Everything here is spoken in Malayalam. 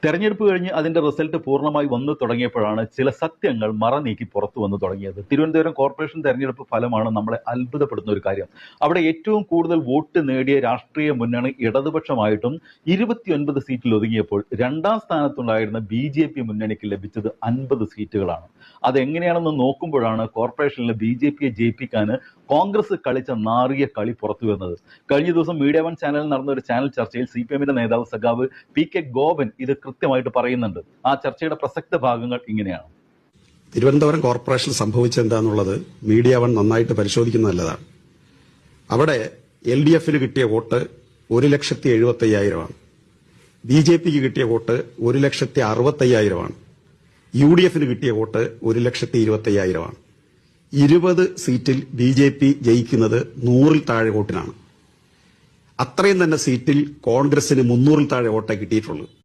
തെരഞ്ഞെടുപ്പ് കഴിഞ്ഞ് അതിന്റെ റിസൾട്ട് പൂർണ്ണമായി വന്നു തുടങ്ങിയപ്പോഴാണ് ചില സത്യങ്ങൾ മറനീക്കി പുറത്തു വന്നു തുടങ്ങിയത്. തിരുവനന്തപുരം കോർപ്പറേഷൻ തെരഞ്ഞെടുപ്പ് ഫലമാണ് നമ്മളെ അത്ഭുതപ്പെടുന്ന ഒരു കാര്യം. അവിടെ ഏറ്റവും കൂടുതൽ വോട്ട് നേടിയ രാഷ്ട്രീയ മുന്നണി ഇടതുപക്ഷമായിട്ടും 29 സീറ്റിൽ ഒതുങ്ങിയപ്പോൾ രണ്ടാം സ്ഥാനത്തുണ്ടായിരുന്ന BJP മുന്നണിക്ക് ലഭിച്ചത് 50 സീറ്റുകളാണ്. അതെങ്ങനെയാണെന്ന് നോക്കുമ്പോഴാണ് കോർപ്പറേഷനിലെ BJPയെ ജയിപ്പിക്കാൻ കോൺഗ്രസ് കളിച്ച നാറിയ കളി പുറത്തു വരുന്നത്. കഴിഞ്ഞ ദിവസം മീഡിയ വൺ ചാനലിൽ നടന്ന ഒരു ചാനൽ ചർച്ചയിൽ CPM-ന്റെ നേതാവ് സഖാവ് PK ഗോപൻ ഇത് കൃത്യമായിട്ട് പറയുന്നുണ്ട്. ആ ചർച്ചയുടെ പ്രസക്ത ഭാഗങ്ങൾ ഇങ്ങനെയാണ്. തിരുവനന്തപുരം കോർപ്പറേഷൻ സംഭവിച്ചെന്താന്നുള്ളത് മീഡിയ വൺ നന്നായിട്ട് പരിശോധിക്കുന്നത് നല്ലതാണ്. അവിടെ LDF-ന് കിട്ടിയ വോട്ട് 1,70,75,000 BJPക്ക് കിട്ടിയ വോട്ട് 1,60,65,000 UDF-ന് കിട്ടിയ വോട്ട് 1,25,000 20 സീറ്റിൽ BJP ജയിക്കുന്നത് 100-ൽ താഴെ വോട്ടിനാണ്. അത്രയും തന്നെ സീറ്റിൽ കോൺഗ്രസിന് 300-ൽ താഴെ വോട്ടേ കിട്ടിയിട്ടുള്ളൂ.